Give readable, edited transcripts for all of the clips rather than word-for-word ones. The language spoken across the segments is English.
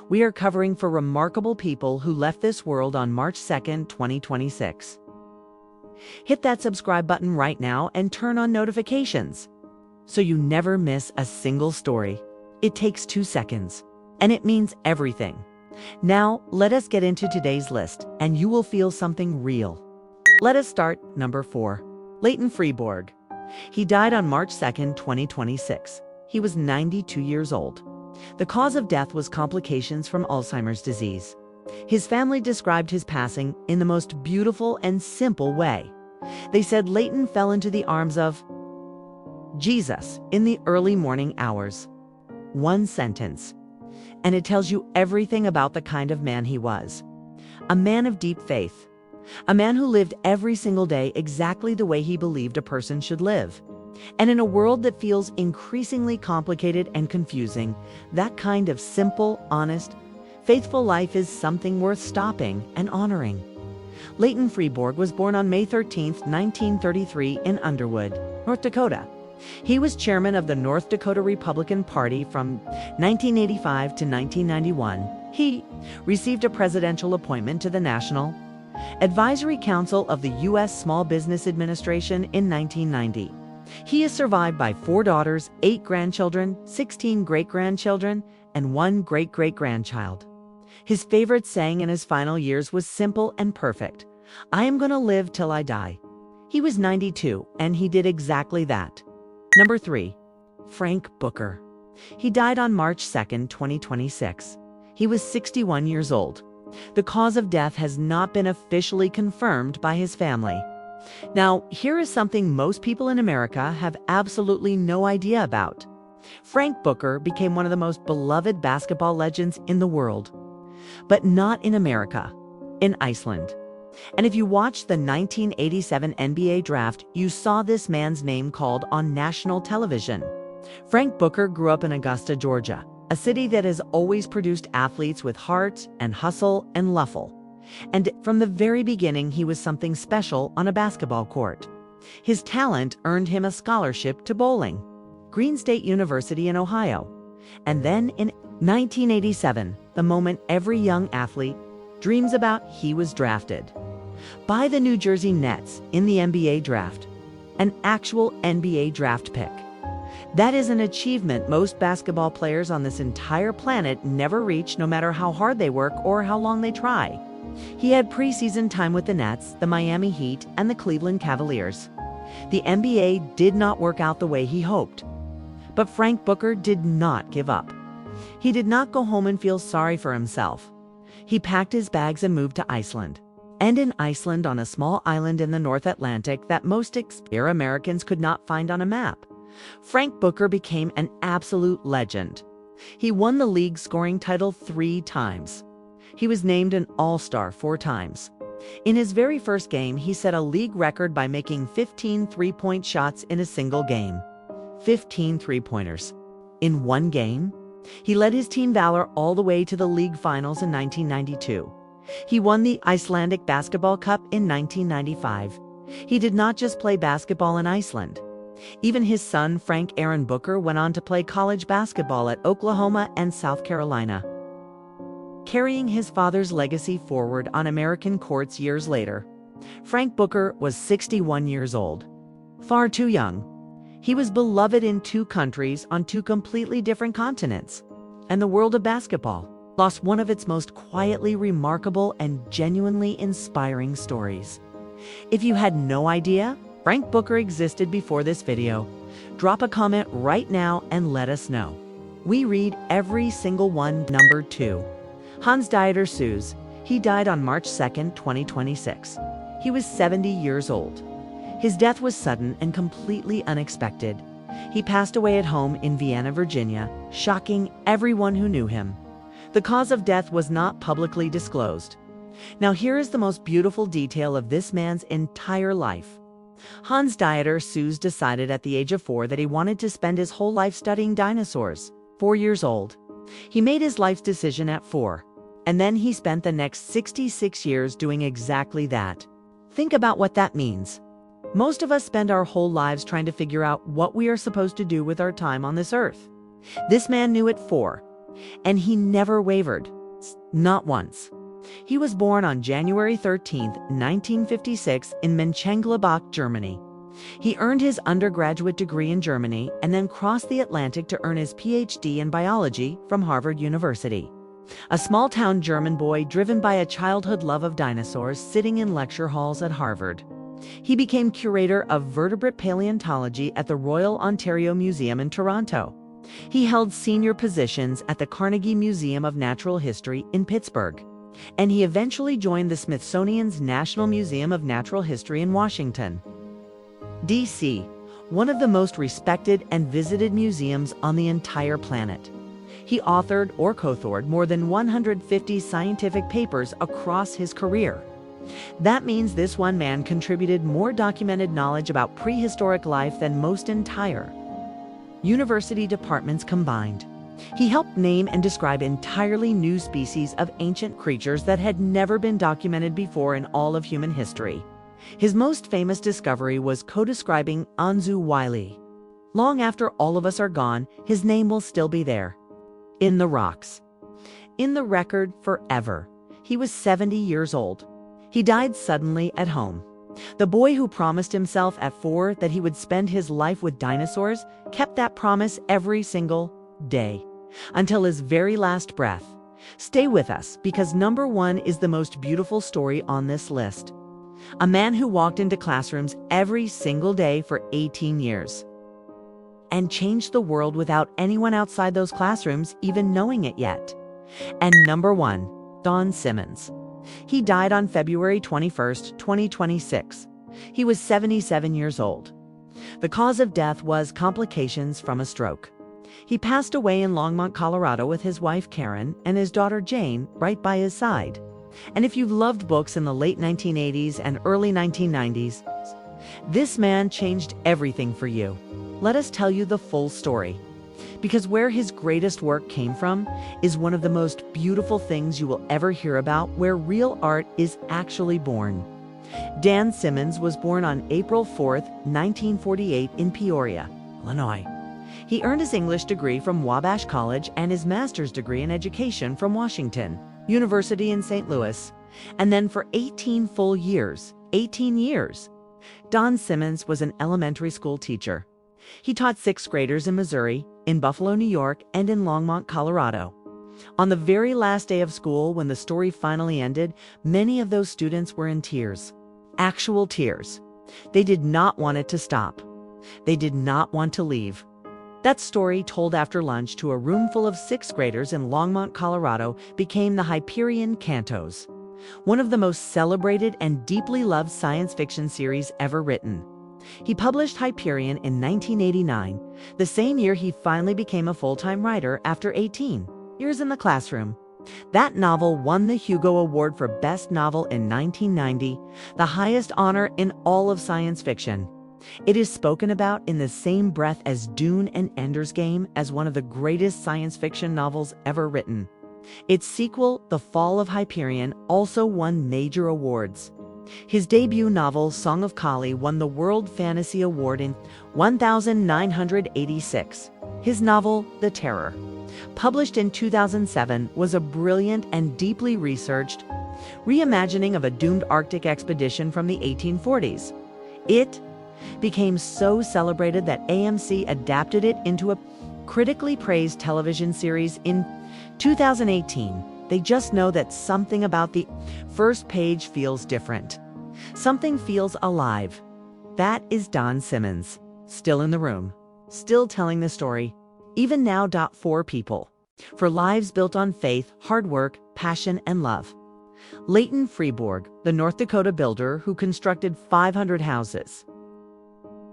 We are covering for remarkable people who left this world on March 2nd, 2026. Hit that subscribe button right now and turn on notifications so you never miss a single story. It takes 2 seconds, and it means everything. Now, let us get into today's list, and you will feel something real. Let us start. Number 4. Leighton Freeborg. He died on March 2nd, 2026. He was 92 years old. The cause of death was complications from Alzheimer's disease. His family described his passing in the most beautiful and simple way. They said Leighton fell into the arms of Jesus in the early morning hours. One sentence, and it tells you everything about the kind of man he was. A man of deep faith. A man who lived every single day exactly the way he believed a person should live. And in a world that feels increasingly complicated and confusing, that kind of simple, honest, faithful life is something worth stopping and honoring. Leighton Freeborg was born on May 13, 1933 in Underwood, North Dakota. He was chairman of the North Dakota Republican Party from 1985 to 1991. He received a presidential appointment to the National Advisory Council of the U.S. Small Business Administration in 1990. He is survived by 4 daughters, 8 grandchildren, 16 great-grandchildren, and 1 great-great-grandchild. His favorite saying in his final years was simple and perfect: "I am going to live till I die." He was 92, and he did exactly that. Number 3. Frank Booker. He died on March 2nd, 2026. He was 61 years old. The cause of death has not been officially confirmed by his family. Now, here is something most people in America have absolutely no idea about. Frank Booker became one of the most beloved basketball legends in the world. But not in America, in Iceland. And if you watched the 1987 NBA draft, you saw this man's name called on national television. Frank Booker grew up in Augusta, Georgia, a city that has always produced athletes with heart and hustle and luffle. And from the very beginning, he was something special on a basketball court. His talent earned him a scholarship to bowling, Green State University in Ohio. And then in 1987, the moment every young athlete dreams about, he was drafted by the New Jersey Nets in the NBA draft, an actual NBA draft pick. That is an achievement most basketball players on this entire planet never reach, no matter how hard they work or how long they try. He had preseason time with the Nets, the Miami Heat, and the Cleveland Cavaliers. The NBA did not work out the way he hoped. But Frank Booker did not give up. He did not go home and feel sorry for himself. He packed his bags and moved to Iceland. And in Iceland, on a small island in the North Atlantic that most Americans could not find on a map, Frank Booker became an absolute legend. He won the league scoring title 3 times. He was named an All-Star 4 times. In his very first game, he set a league record by making 15 three-point shots in a single game. 15 three-pointers. In one game? He led his team Valor all the way to the league finals in 1992. He won the Icelandic Basketball Cup in 1995. He did not just play basketball in Iceland. Even his son, Frank Aaron Booker, went on to play college basketball at Oklahoma and South Carolina, carrying his father's legacy forward on American courts years later. Frank Booker was 61 years old. Far too young. He was beloved in 2 countries on 2 completely different continents. And the world of basketball lost one of its most quietly remarkable and genuinely inspiring stories. If you had no idea Frank Booker existed before this video, drop a comment right now and let us know. We read every single one. Number 2. Hans Dieter Sues. He died on March 2nd, 2026. He was 70 years old. His death was sudden and completely unexpected. He passed away at home in Vienna, Virginia, shocking everyone who knew him. The cause of death was not publicly disclosed. Now here is the most beautiful detail of this man's entire life. Hans Dieter Sues decided at the age of 4 that he wanted to spend his whole life studying dinosaurs. 4 years old. He made his life's decision at 4. And then he spent the next 66 years doing exactly that. Think about what that means. Most of us spend our whole lives trying to figure out what we are supposed to do with our time on this earth. This man knew at 4. And he never wavered. Not once. He was born on January 13, 1956, in Mönchengladbach, Germany. He earned his undergraduate degree in Germany and then crossed the Atlantic to earn his PhD in biology from Harvard University. A small-town German boy driven by a childhood love of dinosaurs sitting in lecture halls at Harvard. He became curator of vertebrate paleontology at the Royal Ontario Museum in Toronto. He held senior positions at the Carnegie Museum of Natural History in Pittsburgh. And he eventually joined the Smithsonian's National Museum of Natural History in Washington, D.C., one of the most respected and visited museums on the entire planet. He authored or co-authored more than 150 scientific papers across his career. That means this one man contributed more documented knowledge about prehistoric life than most entire university departments combined. He helped name and describe entirely new species of ancient creatures that had never been documented before in all of human history. His most famous discovery was co-describing Anzu Wiley. Long after all of us are gone, his name will still be there. In the rocks. In the record forever. He was 70 years old. He died suddenly at home. The boy who promised himself at 4 that he would spend his life with dinosaurs kept that promise every single day, until his very last breath. Stay with us, because number 1 is the most beautiful story on this list. A man who walked into classrooms every single day for 18 years and changed the world without anyone outside those classrooms even knowing it yet. And number 1, Don Simmons. He died on February 21, 2026. He was 77 years old. The cause of death was complications from a stroke. He passed away in Longmont, Colorado with his wife Karen and his daughter Jane right by his side. And if you've loved books in the late 1980s and early 1990s, this man changed everything for you. Let us tell you the full story. Because where his greatest work came from is one of the most beautiful things you will ever hear about, where real art is actually born. Dan Simmons was born on April 4, 1948 in Peoria, Illinois. He earned his English degree from Wabash College and his master's degree in education from Washington University in St. Louis. And then for 18 full years, 18 years, Don Simmons was an elementary school teacher. He taught 6th graders in Missouri, in Buffalo, New York, and in Longmont, Colorado. On the very last day of school, when the story finally ended, many of those students were in tears. Actual tears. They did not want it to stop. They did not want to leave. That story, told after lunch to a room full of 6th graders in Longmont, Colorado, became the Hyperion Cantos, one of the most celebrated and deeply loved science fiction series ever written. He published Hyperion in 1989, the same year he finally became a full-time writer after 18 years in the classroom. That novel won the Hugo Award for Best Novel in 1990, the highest honor in all of science fiction. It is spoken about in the same breath as Dune and Ender's Game as one of the greatest science fiction novels ever written. Its sequel, The Fall of Hyperion, also won major awards. His debut novel, Song of Kali, won the World Fantasy Award in 1986. His novel, The Terror, published in 2007, was a brilliant and deeply researched reimagining of a doomed Arctic expedition from the 1840s. It became so celebrated that AMC adapted it into a critically praised television series in 2018. They just know that something about the first page feels different. Something feels alive. That is Don Simmons, still in the room, still telling the story, even now. For people, for lives built on faith, hard work, passion, and love. Leighton Freeborg, the North Dakota builder who constructed 500 houses,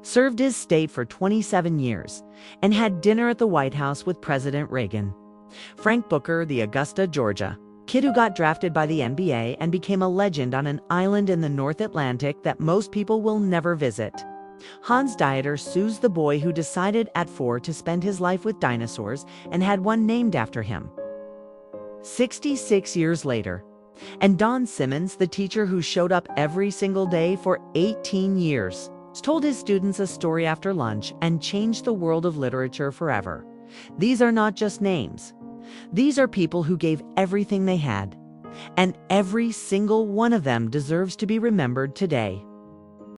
served his state for 27 years, and had dinner at the White House with President Reagan. Frank Booker, the Augusta, Georgia kid who got drafted by the NBA and became a legend on an island in the North Atlantic that most people will never visit. Hans Dieter sues the boy who decided at 4 to spend his life with dinosaurs and had one named after him. 66 years later. And Don Simmons, the teacher who showed up every single day for 18 years, told his students a story after lunch and changed the world of literature forever. These are not just names. These are people who gave everything they had, and every single one of them deserves to be remembered today.